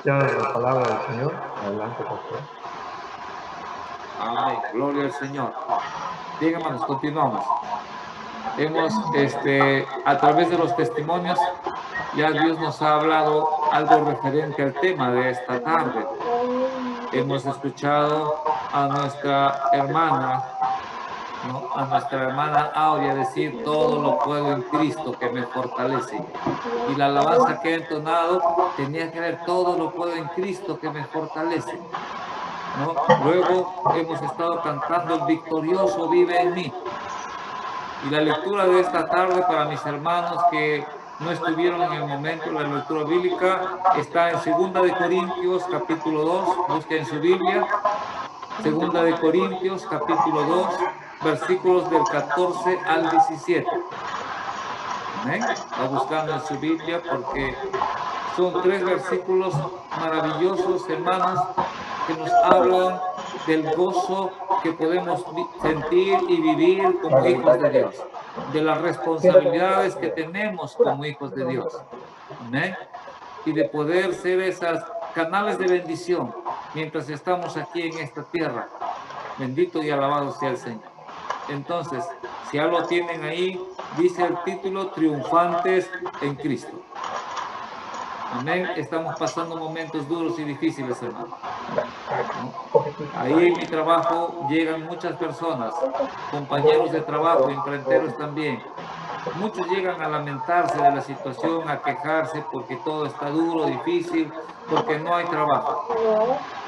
Ya la palabra del Señor. Adelante, pastor. Amén. Gloria al Señor. Bien, hermanos, continuamos. Hemos, a través de los testimonios, ya Dios nos ha hablado algo referente al tema de esta tarde. Hemos escuchado a nuestra hermana, ¿no? A nuestra hermana Aurea decir, todo lo puedo en Cristo que me fortalece. Y la alabanza que ha entonado tenía que ver, todo lo puedo en Cristo que me fortalece, ¿no? Luego hemos estado cantando, el victorioso vive en mí. Y la lectura de esta tarde para mis hermanos que no estuvieron en el momento de la lectura bíblica está en 2 capítulo 2, busquen su Biblia. 2 capítulo 2, versículos del 14 al 17. Amén. Va buscando en su Biblia porque son 3 versículos maravillosos, hermanos, que nos hablan del gozo que podemos sentir y vivir como hijos de Dios, de las responsabilidades que tenemos como hijos de Dios. Amén. Y de poder ser esas canales de bendición mientras estamos aquí en esta tierra. Bendito y alabado sea el Señor. Entonces, si ya lo tienen ahí, dice el título, Triunfantes en Cristo. Amén. Estamos pasando momentos duros y difíciles, hermano, ¿no? Ahí en mi trabajo llegan muchas personas, compañeros de trabajo, emprenderos también. Muchos llegan a lamentarse de la situación, a quejarse porque todo está duro, difícil, porque no hay trabajo.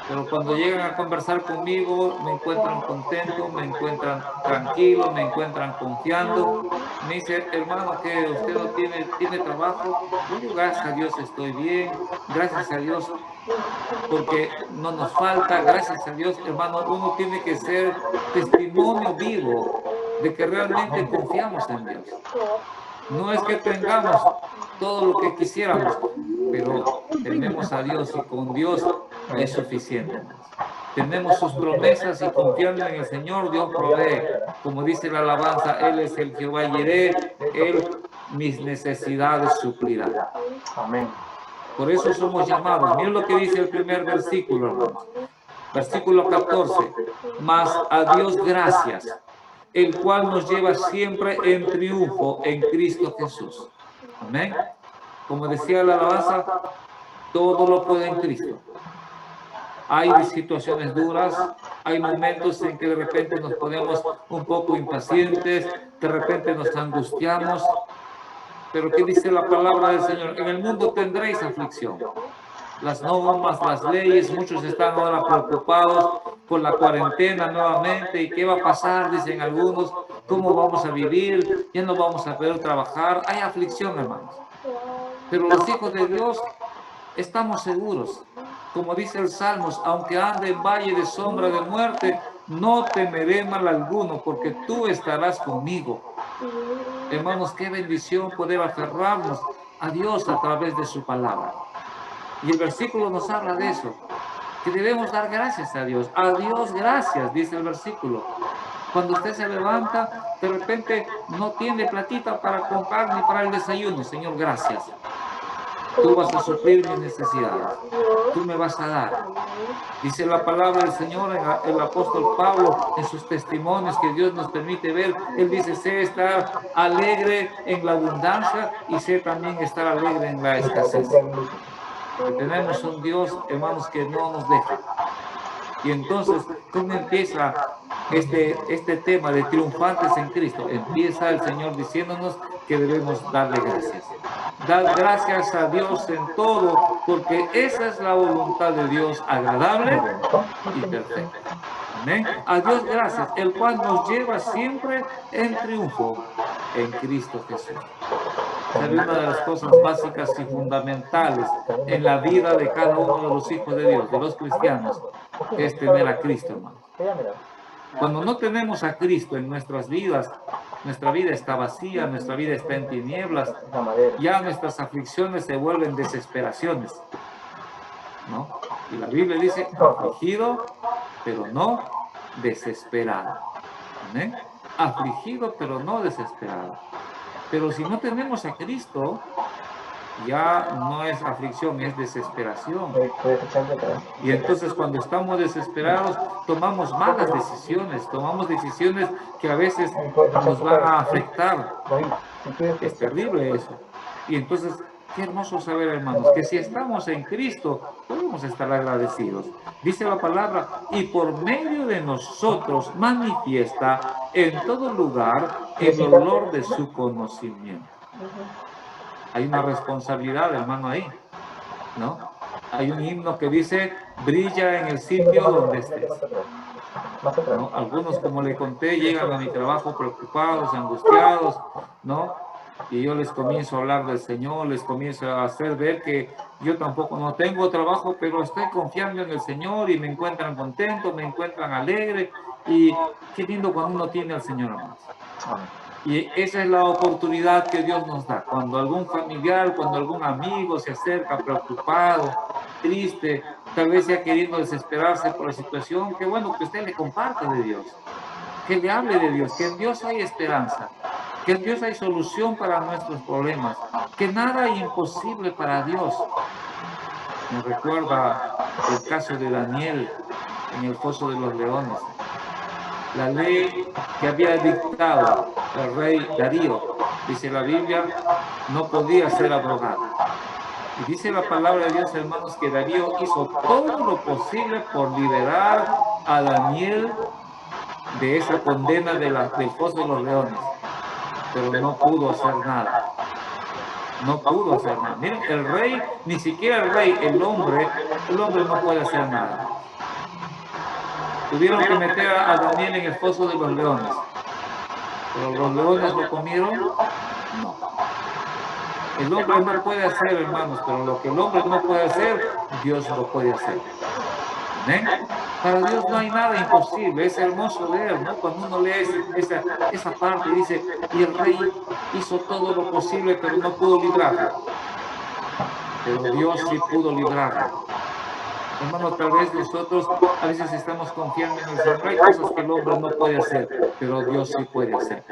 Pero cuando llegan a conversar conmigo, me encuentran contento, me encuentran tranquilo, me encuentran confiando. Me dice, hermano, que usted no tiene trabajo. Le digo, gracias a Dios estoy bien, gracias a Dios porque no nos falta, gracias a Dios, hermano, uno tiene que ser testimonio vivo de que realmente confiamos en Dios. No es que tengamos todo lo que quisiéramos, pero tenemos a Dios y con Dios es suficiente, hermanos. Tenemos sus promesas y confiando en el Señor, Dios provee. Como dice la alabanza, Él es el Jehová Jireh, Él mis necesidades suplirá. Amén. Por eso somos llamados. Miren lo que dice el primer versículo, hermanos. Versículo 14. Mas a Dios gracias, el cual nos lleva siempre en triunfo en Cristo Jesús. Amén. Como decía la alabanza, todo lo puede en Cristo. Hay situaciones duras, hay momentos en que de repente nos ponemos un poco impacientes, de repente nos angustiamos. Pero ¿qué dice la palabra del Señor? En el mundo tendréis aflicción. Las normas, las leyes, muchos están ahora preocupados por la cuarentena nuevamente. ¿Y qué va a pasar? Dicen algunos. ¿Cómo vamos a vivir? Ya no vamos a poder trabajar. Hay aflicción, hermanos. Pero los hijos de Dios estamos seguros. Como dice el Salmos, aunque ande en valle de sombra de muerte, no temeré mal alguno, porque tú estarás conmigo. Hermanos, qué bendición poder aferrarnos a Dios a través de su palabra. Y el versículo nos habla de eso, que debemos dar gracias a Dios. A Dios gracias, dice el versículo. Cuando usted se levanta, de repente no tiene platita para comprar ni para el desayuno. Señor, gracias. Tú vas a suplir mis necesidades. Tú me vas a dar. Dice la palabra del Señor, el apóstol Pablo, en sus testimonios que Dios nos permite ver. Él dice, sé estar alegre en la abundancia y sé también estar alegre en la escasez. Porque tenemos un Dios, hermanos, que no nos deja. Y entonces, ¿cómo empieza este tema de triunfantes en Cristo? Empieza el Señor diciéndonos que debemos darle gracias. Dar gracias a Dios en todo, porque esa es la voluntad de Dios agradable y perfecta. Amén. A Dios gracias, el cual nos lleva siempre en triunfo en Cristo Jesús. ¿Sabe? Una de las cosas básicas y fundamentales en la vida de cada uno de los hijos de Dios, de los cristianos, es tener a Cristo, hermanos. Cuando no tenemos a Cristo en nuestras vidas, nuestra vida está vacía, nuestra vida está en tinieblas, ya nuestras aflicciones se vuelven desesperaciones, ¿no? Y la Biblia dice, afligido, pero no desesperado. ¿Amén? Afligido, pero no desesperado. Pero si no tenemos a Cristo, ya no es aflicción, es desesperación. Y entonces cuando estamos desesperados, tomamos malas decisiones, tomamos decisiones que a veces nos van a afectar. Es terrible eso. Y entonces, qué hermoso saber, hermanos, que si estamos en Cristo, podemos estar agradecidos. Dice la palabra, y por medio de nosotros manifiesta en todo lugar el olor de su conocimiento. Hay una responsabilidad, hermano, ahí, ¿no? Hay un himno que dice, brilla en el sitio donde estés. ¿No? Algunos, como le conté, llegan a mi trabajo preocupados, angustiados, ¿no? Y yo les comienzo a hablar del Señor, les comienzo a hacer ver que yo tampoco no tengo trabajo, pero estoy confiando en el Señor y me encuentran contento, me encuentran alegre. Y qué lindo cuando uno tiene al Señor, hermanos. Y esa es la oportunidad que Dios nos da. Cuando algún familiar, cuando algún amigo se acerca preocupado, triste, tal vez ya queriendo desesperarse por la situación, qué bueno que usted le comparta de Dios, que le hable de Dios, que en Dios hay esperanza, que en Dios hay solución para nuestros problemas, que nada hay imposible para Dios. Me recuerda el caso de Daniel en el foso de los leones. La ley que había dictado el rey Darío, dice la Biblia, no podía ser abrogada. Y dice la palabra de Dios, hermanos, que Darío hizo todo lo posible por liberar a Daniel de esa condena del foso de los leones, pero no pudo hacer nada. No pudo hacer nada. Miren, el rey, ni siquiera el rey, el hombre no puede hacer nada. Tuvieron que meter a Daniel en el foso de los leones. ¿Pero los leones lo comieron? No. El hombre no puede hacer, hermanos, pero lo que el hombre no puede hacer, Dios lo puede hacer. ¿Amén? Para Dios no hay nada imposible. Es hermoso leer, ¿no? Cuando uno lee esa parte, dice, y el rey hizo todo lo posible, pero no pudo librarlo. Pero Dios sí pudo librarlo. Hermano, tal vez nosotros a veces estamos confiando en el Señor. Hay cosas que el hombre no puede hacer, pero Dios sí puede hacer.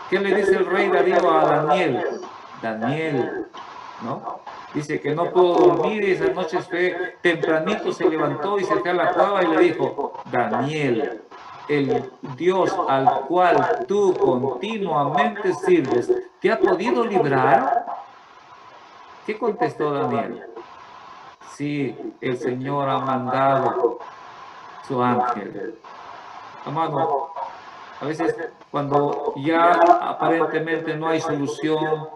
¿Qué le dice el rey Darío a Daniel? Daniel, ¿no? Dice que no pudo dormir y esa noche fue tempranito, se levantó y se fue a la cueva y le dijo, Daniel, el Dios al cual tú continuamente sirves, ¿te ha podido librar? ¿Qué contestó Daniel? Sí, el Señor ha mandado su ángel. Hermano, a veces cuando ya aparentemente no hay solución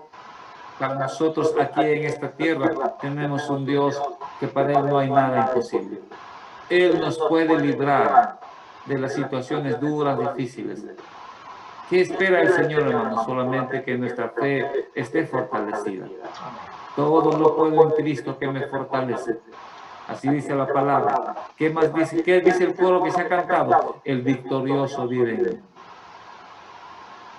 para nosotros aquí en esta tierra, tenemos un Dios que para Él no hay nada imposible. Él nos puede librar de las situaciones duras, difíciles. ¿Qué espera el Señor, hermano? Solamente que nuestra fe esté fortalecida. Todo lo puedo en Cristo que me fortalece. Así dice la palabra. ¿Qué más dice? ¿Qué dice el coro que se ha cantado? El victorioso vive en mí.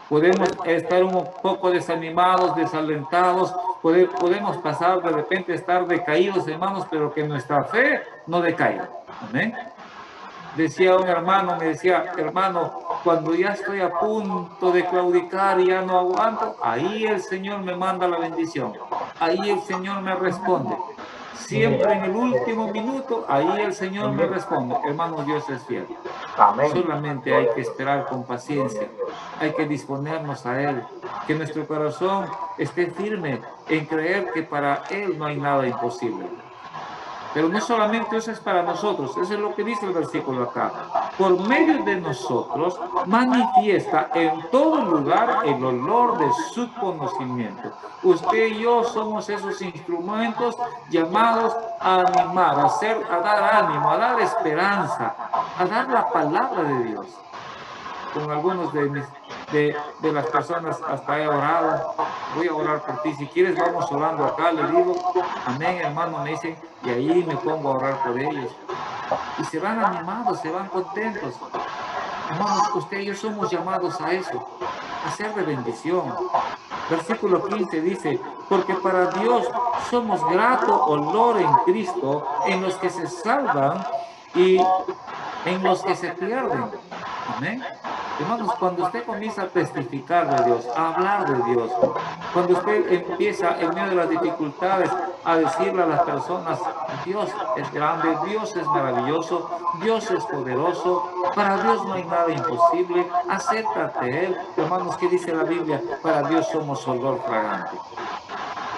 Podemos estar un poco desanimados, desalentados, podemos pasar de repente estar decaídos, hermanos, pero que nuestra fe no decaiga. Amén. Decía un hermano, me decía, hermano, cuando ya estoy a punto de claudicar y ya no aguanto, ahí el Señor me manda la bendición. Ahí el Señor me responde. Siempre en el último minuto, ahí el Señor me responde. Hermano, Dios es fiel. Solamente hay que esperar con paciencia. Hay que disponernos a Él. Que nuestro corazón esté firme en creer que para Él no hay nada imposible. Pero no solamente eso es para nosotros, eso es lo que dice el versículo acá. Por medio de nosotros manifiesta en todo lugar el olor de su conocimiento. Usted y yo somos esos instrumentos llamados a animar, a dar ánimo, a dar esperanza, a dar la palabra de Dios. Con algunos de las personas hasta he orado, voy a orar por ti, si quieres vamos orando acá, le digo, amén hermano, me dicen, y ahí me pongo a orar por ellos, y se van animados, se van contentos. Hermanos, usted y yo somos llamados a eso, a ser de bendición. Versículo 15 dice, porque para Dios somos grato olor en Cristo, en los que se salvan y en los que se pierden. Amén. Hermanos, cuando usted comienza a testificar de Dios, a hablar de Dios, cuando usted empieza en medio de las dificultades a decirle a las personas, Dios es grande, Dios es maravilloso, Dios es poderoso, para Dios no hay nada imposible, acércate a Él. Hermanos, ¿qué dice la Biblia? Para Dios somos olor fragante.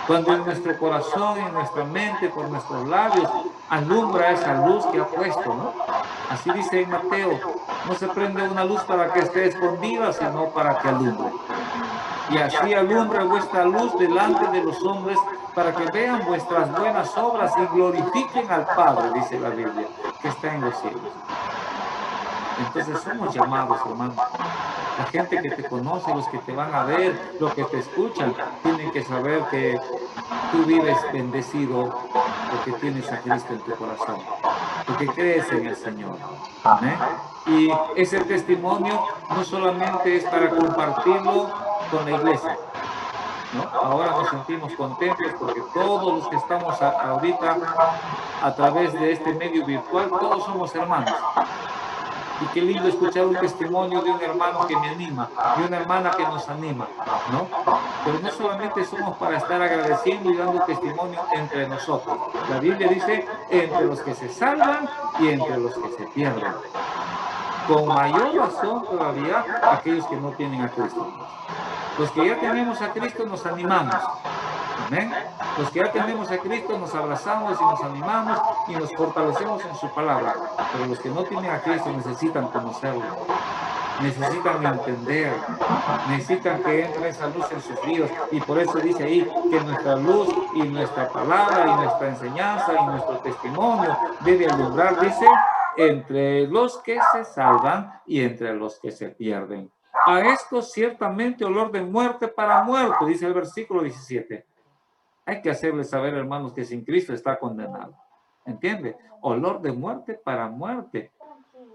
Cuando en nuestro corazón, en nuestra mente, por nuestros labios, alumbra esa luz que ha puesto, ¿no? Así dice en Mateo, no se prende una luz para que esté escondida, sino para que alumbre. Y así alumbre vuestra luz delante de los hombres, para que vean vuestras buenas obras y glorifiquen al Padre, dice la Biblia, que está en los cielos. Entonces somos llamados, hermanos. La gente que te conoce, los que te van a ver, los que te escuchan, tienen que saber que tú vives bendecido porque tienes a Cristo en tu corazón, porque crees en el Señor. ¿Eh? Y ese testimonio no solamente es para compartirlo con la iglesia, ¿no? Ahora nos sentimos contentos porque todos los que estamos ahorita a través de este medio virtual, todos somos hermanos. Y qué lindo escuchar un testimonio de un hermano que me anima, de una hermana que nos anima, ¿no? Pero no solamente somos para estar agradeciendo y dando testimonio entre nosotros. La Biblia dice, entre los que se salvan y entre los que se pierden. Con mayor razón todavía aquellos que no tienen a Cristo. Los que ya tenemos a Cristo nos animamos. Amén. Los que ya tenemos a Cristo nos abrazamos y nos animamos y nos fortalecemos en su palabra. Pero los que no tienen a Cristo necesitan conocerlo, necesitan entender, necesitan que entre esa luz en sus vidas. Y por eso dice ahí que nuestra luz y nuestra palabra y nuestra enseñanza y nuestro testimonio debe alumbrar, dice, entre los que se salvan y entre los que se pierden. A esto ciertamente olor de muerte para muerte, dice el versículo 17. Hay que hacerles saber, hermanos, que sin Cristo está condenado. ¿Entiende? Olor de muerte para muerte.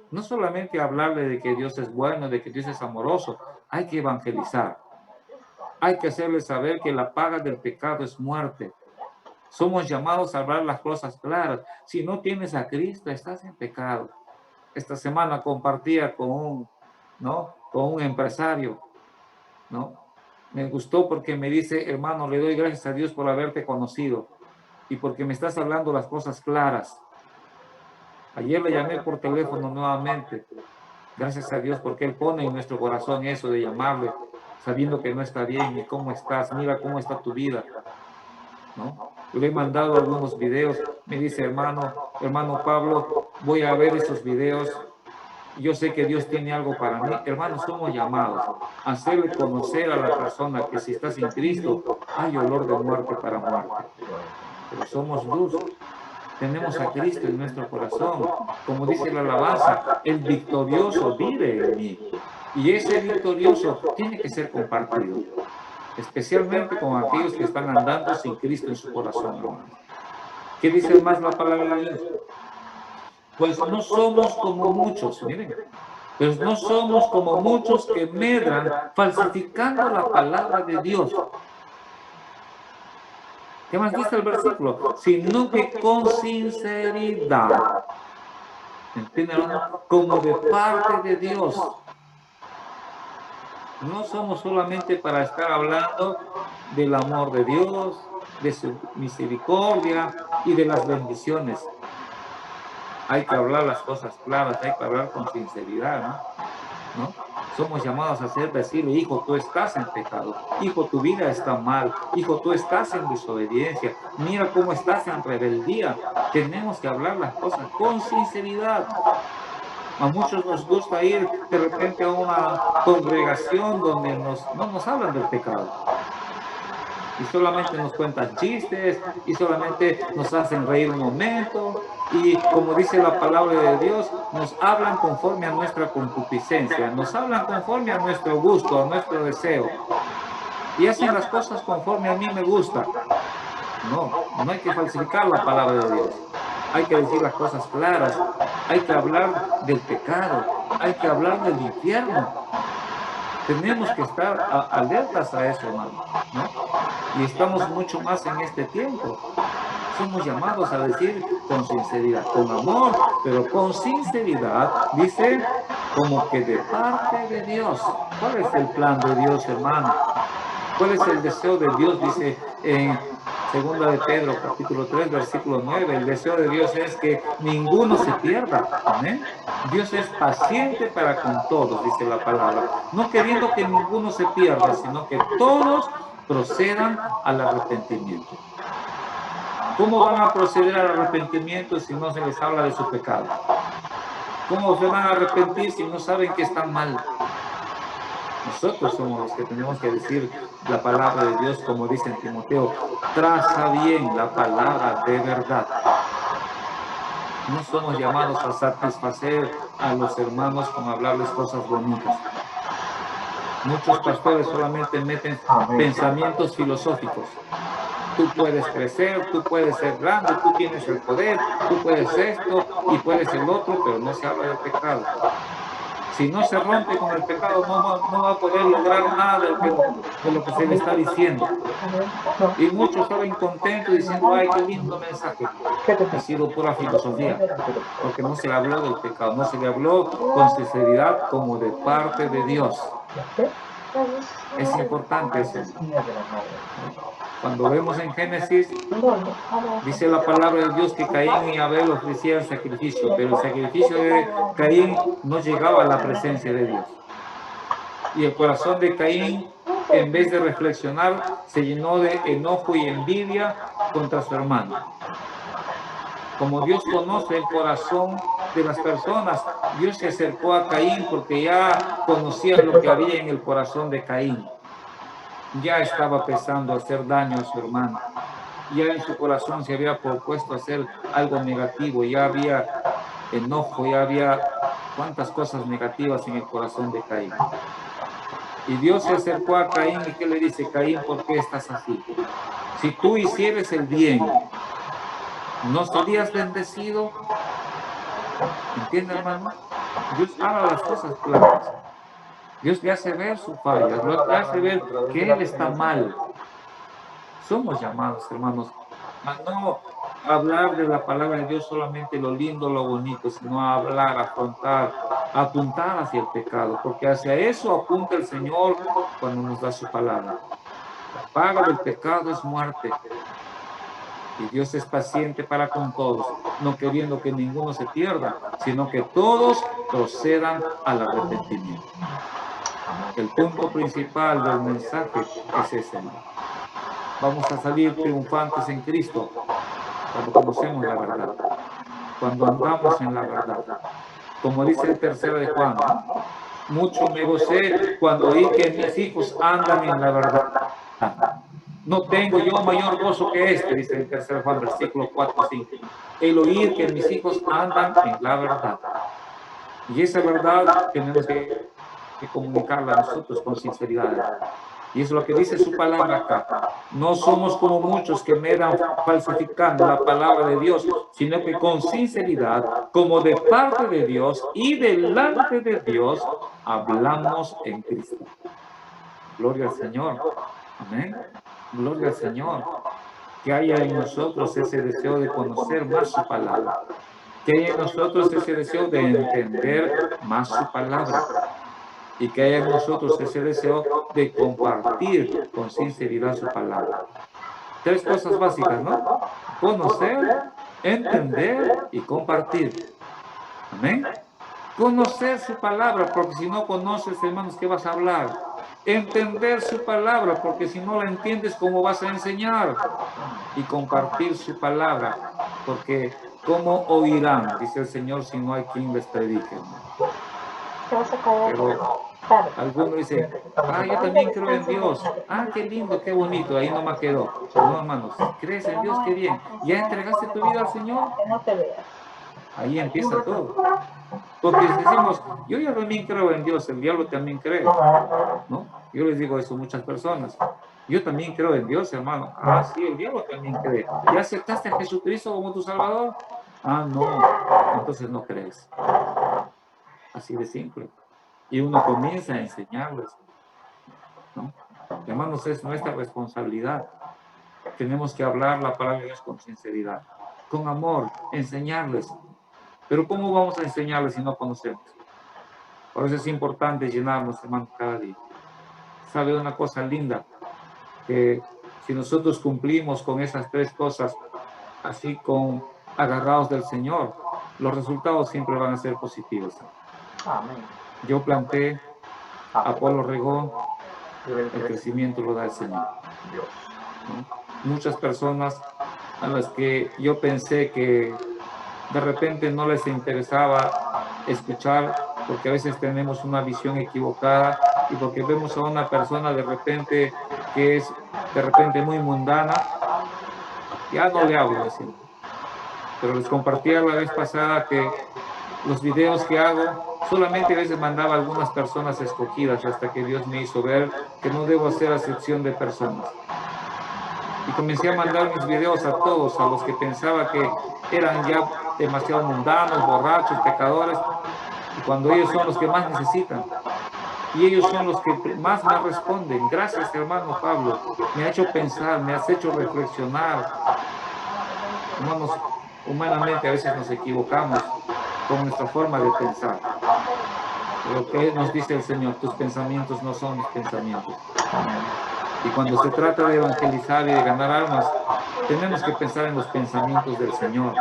No solamente hablarle de que Dios es bueno, de que Dios es amoroso. Hay que evangelizar. Hay que hacerles saber que la paga del pecado es muerte. Somos llamados a hablar las cosas claras. Si no tienes a Cristo, estás en pecado. Esta semana compartía con un empresario, ¿no? Me gustó porque me dice, hermano, le doy gracias a Dios por haberte conocido y porque me estás hablando las cosas claras. Ayer le llamé por teléfono nuevamente. Gracias a Dios porque Él pone en nuestro corazón eso de llamarle, sabiendo que no está bien y cómo estás, mira cómo está tu vida, ¿no? Le he mandado algunos videos, me dice, hermano Pablo, voy a ver esos videos. Yo sé que Dios tiene algo para mí. Hermanos, somos llamados a hacerle conocer a la persona que si está sin Cristo, hay olor de muerte para muerte. Pero somos luz. Tenemos a Cristo en nuestro corazón. Como dice la alabanza, el victorioso vive en mí. Y ese victorioso tiene que ser compartido. Especialmente con aquellos que están andando sin Cristo en su corazón, hermanos. ¿Qué dice más la palabra de Dios? Pues no somos como muchos, miren, pues no somos como muchos que medran falsificando la palabra de Dios. ¿Qué más dice el versículo? Sino que con sinceridad, ¿entienden? Como de parte de Dios. No somos solamente para estar hablando del amor de Dios, de su misericordia y de las bendiciones. Hay que hablar las cosas claras, hay que hablar con sinceridad, ¿no? Somos llamados a decirle, hijo, tú estás en pecado, hijo, tu vida está mal, hijo, tú estás en desobediencia, mira cómo estás en rebeldía. Tenemos que hablar las cosas con sinceridad. A muchos nos gusta ir de repente a una congregación donde no nos hablan del pecado. Y solamente nos cuentan chistes, y solamente nos hacen reír un momento, y como dice la palabra de Dios, nos hablan conforme a nuestra concupiscencia, nos hablan conforme a nuestro gusto, a nuestro deseo, y hacen las cosas conforme a mí me gusta. No hay que falsificar la palabra de Dios, hay que decir las cosas claras, hay que hablar del pecado, hay que hablar del infierno. Tenemos que estar alertas a eso, hermano, ¿no? Y estamos mucho más en este tiempo. Somos llamados a decir con sinceridad, con amor, pero con sinceridad, dice, como que de parte de Dios. ¿Cuál es el plan de Dios, hermano? ¿Cuál es el deseo de Dios? Dice en segunda de Pedro, capítulo 3, versículo 9, el deseo de Dios es que ninguno se pierda. Amén. Dios es paciente para con todos, dice la palabra, no queriendo que ninguno se pierda, sino que todos procedan al arrepentimiento. ¿Cómo van a proceder al arrepentimiento si no se les habla de su pecado? ¿Cómo se van a arrepentir si no saben que están mal? Nosotros somos los que tenemos que decir la palabra de Dios, como dice en Timoteo, traza bien la palabra de verdad. No somos llamados a satisfacer a los hermanos con hablarles cosas bonitas. Muchos pastores solamente meten pensamientos filosóficos. Tú puedes crecer, tú puedes ser grande, tú tienes el poder, tú puedes esto y puedes el otro, pero no se habla del pecado. Si no se rompe con el pecado, no va a poder lograr nada de lo que se le está diciendo. Y muchos salen contentos diciendo, ay, qué lindo mensaje. Ha sido pura filosofía, porque no se le habló del pecado, no se le habló con sinceridad como de parte de Dios. Es importante eso. Cuando vemos en Génesis, dice la palabra de Dios que Caín y Abel ofrecían sacrificio, pero el sacrificio de Caín no llegaba a la presencia de Dios. Y el corazón de Caín, en vez de reflexionar, se llenó de enojo y envidia contra su hermano. Como Dios conoce el corazón de las personas, Dios se acercó a Caín porque ya conocía lo que había en el corazón de Caín. Ya estaba pensando hacer daño a su hermano. Ya en su corazón se había propuesto hacer algo negativo, ya había enojo, ya había cuantas cosas negativas en el corazón de Caín. Y Dios se acercó a Caín y ¿qué le dice? Caín, ¿por qué estás así? Si tú hicieres el bien, ¿no serías bendecido? ¿Entiende, hermano? Dios habla las cosas claras. Dios le hace ver su falla, le hace ver que él está mal. Somos llamados, hermanos, a no hablar de la palabra de Dios solamente lo lindo, lo bonito, sino a hablar, a afrontar, a apuntar hacia el pecado, porque hacia eso apunta el Señor cuando nos da su palabra. La paga del pecado es muerte. Y Dios es paciente para con todos, no queriendo que ninguno se pierda, sino que todos procedan al arrepentimiento. El punto principal del mensaje es ese, hermano. Vamos a salir triunfantes en Cristo cuando conocemos la verdad, cuando andamos en la verdad. Como dice el 3 de Juan, mucho me gocé cuando oí que mis hijos andan en la verdad. No tengo yo mayor gozo que este, dice el 3 Juan, versículo 4 y 5. El oír que mis hijos andan en la verdad. Y esa verdad tenemos que comunicarla a nosotros con sinceridad. Y es lo que dice su palabra acá. No somos como muchos que medan falsificando la palabra de Dios, sino que con sinceridad, como de parte de Dios y delante de Dios, hablamos en Cristo. Gloria al Señor. Amén. Gloria al Señor. Que haya en nosotros ese deseo de conocer más su palabra. Que haya en nosotros ese deseo de entender más su palabra. Y que haya en nosotros ese deseo de compartir con sinceridad su palabra. 3 cosas básicas, ¿no? Conocer, entender y compartir. Amén. Conocer su palabra, porque si no conoces, hermanos, ¿qué vas a hablar? Entender su palabra, porque si no la entiendes, ¿cómo vas a enseñar? Y compartir su palabra, porque ¿cómo oirán? Dice el Señor, si no hay quien les predique. Pero algunos dicen, yo también creo en Dios. Qué lindo, qué bonito, ahí nomás quedó. No, hermanos, crees en Dios, qué bien. ¿Ya entregaste tu vida al Señor? Ahí empieza todo. Porque decimos, yo ya también creo en Dios, el diablo también cree, ¿no? Yo les digo eso a muchas personas. Yo también creo en Dios, hermano. Sí, el diablo también cree. ¿Ya aceptaste a Jesucristo como tu Salvador? No, entonces no crees. Así de simple. Y uno comienza a enseñarles, ¿no? Hermanos, es nuestra responsabilidad. tenemos que hablar la palabra de Dios con sinceridad, con amor, enseñarles. Pero ¿cómo vamos a enseñarles si no conocemos? Por eso es importante llenarnos, hermanos, cada día. ¿Sabe una cosa linda? Que si nosotros cumplimos con esas tres cosas, así con agarrados del Señor, los resultados siempre van a ser positivos. Amén. Yo planté, Apolo regó, Y el el crecimiento lo da el Señor. Dios. ¿No? Muchas personas a las que yo pensé que de repente no les interesaba escuchar, porque a veces tenemos una visión equivocada y porque vemos a una persona de repente que es de repente muy mundana, ya no le hablo así. Pero les compartía la vez pasada que los videos que hago solamente a veces mandaba a algunas personas escogidas hasta que Dios me hizo ver que no debo hacer acepción de personas. Y comencé a mandar mis videos a todos, a los que pensaba que eran ya demasiado mundanos, borrachos, pecadores, y cuando ellos son los que más necesitan. Y ellos son los que más me responden. Gracias, hermano Pablo. Me ha hecho pensar, me has hecho reflexionar. Hermanos, humanamente a veces nos equivocamos con nuestra forma de pensar. Pero que nos dice el Señor, tus pensamientos no son mis pensamientos. Y cuando se trata de evangelizar y de ganar almas, tenemos que pensar en los pensamientos del Señor.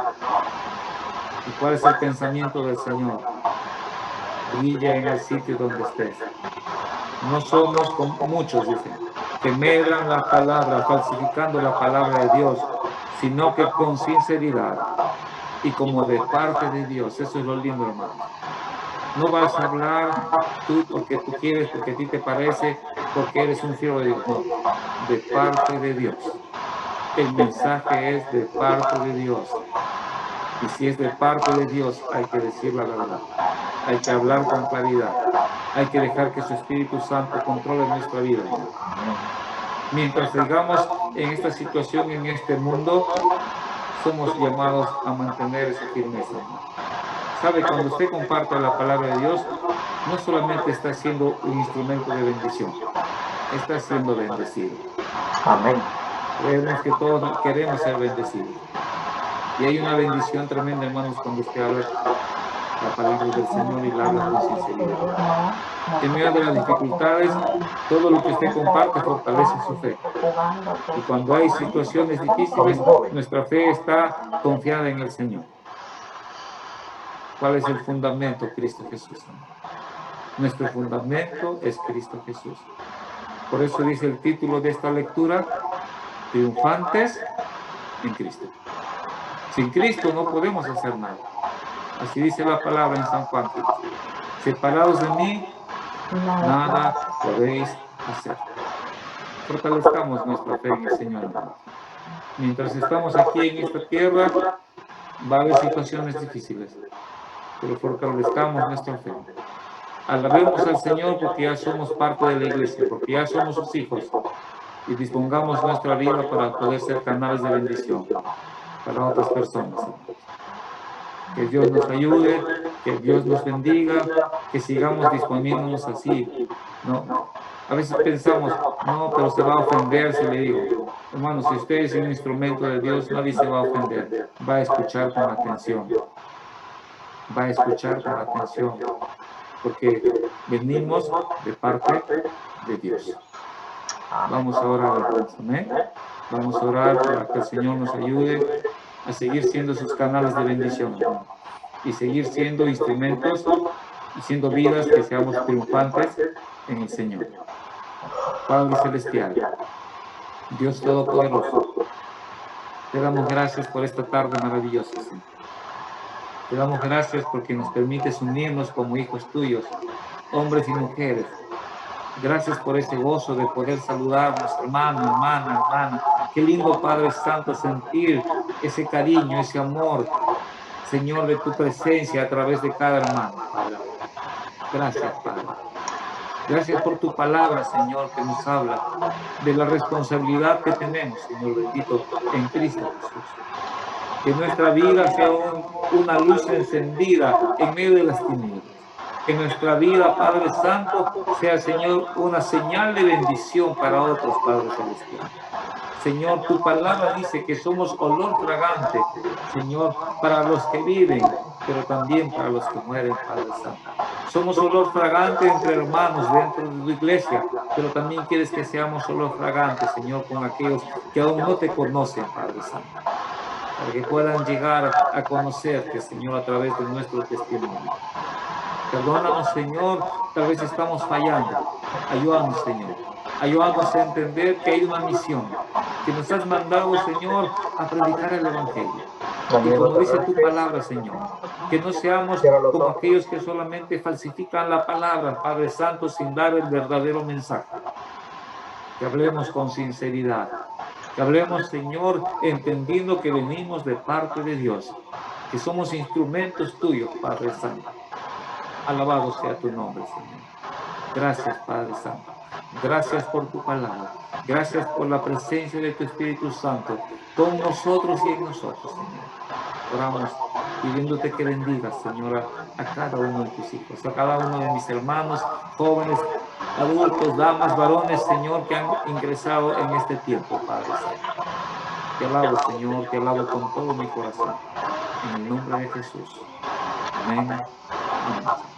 ¿Y cuál es el pensamiento del Señor? Brilla en el sitio donde estés. No somos como muchos, dicen, que medran la palabra, falsificando la palabra de Dios, sino que con sinceridad y como de parte de Dios. Eso es lo lindo, hermano. No vas a hablar tú porque tú quieres, porque a ti te parece, porque eres un fiel de Dios. No, de parte de Dios. El mensaje es de parte de Dios. Y si es de parte de Dios, hay que decir la verdad. Hay que hablar con claridad. Hay que dejar que su Espíritu Santo controle nuestra vida. Mientras sigamos en esta situación, en este mundo, somos llamados a mantener esa firmeza. ¿Sabe? Cuando usted comparte la palabra de Dios, no solamente está siendo un instrumento de bendición, está siendo bendecido. Amén. Creemos que todos queremos ser bendecidos. Y hay una bendición tremenda, hermanos, cuando usted habla la palabra del Señor y la habla con sinceridad. En medio de las dificultades, todo lo que usted comparte fortalece su fe. Y cuando hay situaciones difíciles, nuestra fe está confiada en el Señor. ¿Cuál es el fundamento? Cristo Jesús. Nuestro fundamento es Cristo Jesús. Por eso dice el título de esta lectura, triunfantes en Cristo. Sin Cristo no podemos hacer nada. Así dice la palabra en San Juan. Separados de mí, nada podéis hacer. Fortalezcamos nuestra fe en el Señor. Mientras estamos aquí en esta tierra, va a haber situaciones difíciles, pero fortalezcamos nuestra fe. Alabemos al Señor porque ya somos parte de la iglesia, porque ya somos sus hijos, y dispongamos nuestra vida para poder ser canales de bendición para otras personas. Que Dios nos ayude, que Dios nos bendiga, que sigamos disponiéndonos así, ¿no? A veces pensamos, no, pero se va a ofender si le digo. Hermanos, si usted es un instrumento de Dios, nadie se va a ofender. Va a escuchar con atención. Va a escuchar con atención. Porque venimos de parte de Dios. Vamos a orar, ¿amén? Vamos a orar para que el Señor nos ayude a seguir siendo sus canales de bendición y seguir siendo instrumentos y siendo vidas que seamos triunfantes en el Señor. Padre Celestial, Dios Todopoderoso, te damos gracias por esta tarde maravillosa, Señor. Te damos gracias porque nos permites unirnos como hijos tuyos, hombres y mujeres. Gracias por ese gozo de poder saludar a nuestro hermano, hermana. Qué lindo, Padre Santo, sentir ese cariño, ese amor, Señor, de tu presencia a través de cada hermano, Padre. Gracias, Padre. Gracias por tu palabra, Señor, que nos habla de la responsabilidad que tenemos, Señor bendito, en Cristo Jesús. Que nuestra vida sea una luz encendida en medio de las tinieblas. Que nuestra vida, Padre Santo, sea, Señor, una señal de bendición para otros, Padre Celestial. Señor, tu palabra dice que somos olor fragante, Señor, para los que viven, pero también para los que mueren, Padre Santo. Somos olor fragante entre hermanos dentro de tu iglesia, pero también quieres que seamos olor fragante, Señor, con aquellos que aún no te conocen, Padre Santo, para que puedan llegar a conocerte, Señor, a través de nuestro testimonio. Perdónanos, Señor, tal vez estamos fallando. Ayúdanos, Señor. Ayúdanos a entender que hay una misión, que nos has mandado, Señor, a predicar el Evangelio. Y como dice tu palabra, Señor, que no seamos como aquellos que solamente falsifican la palabra, Padre Santo, sin dar el verdadero mensaje. Que hablemos con sinceridad. Que hablemos, Señor, entendiendo que venimos de parte de Dios, que somos instrumentos tuyos, Padre Santo. Alabado sea tu nombre, Señor. Gracias, Padre Santo. Gracias por tu palabra. Gracias por la presencia de tu Espíritu Santo con nosotros y en nosotros, Señor. Oramos pidiéndote que bendigas, Señora, a cada uno de tus hijos, a cada uno de mis hermanos, jóvenes, adultos, damas, varones, Señor, que han ingresado en este tiempo, Padre Santo. Te alabo, Señor, te alabo con todo mi corazón. En el nombre de Jesús. Amén. Amén.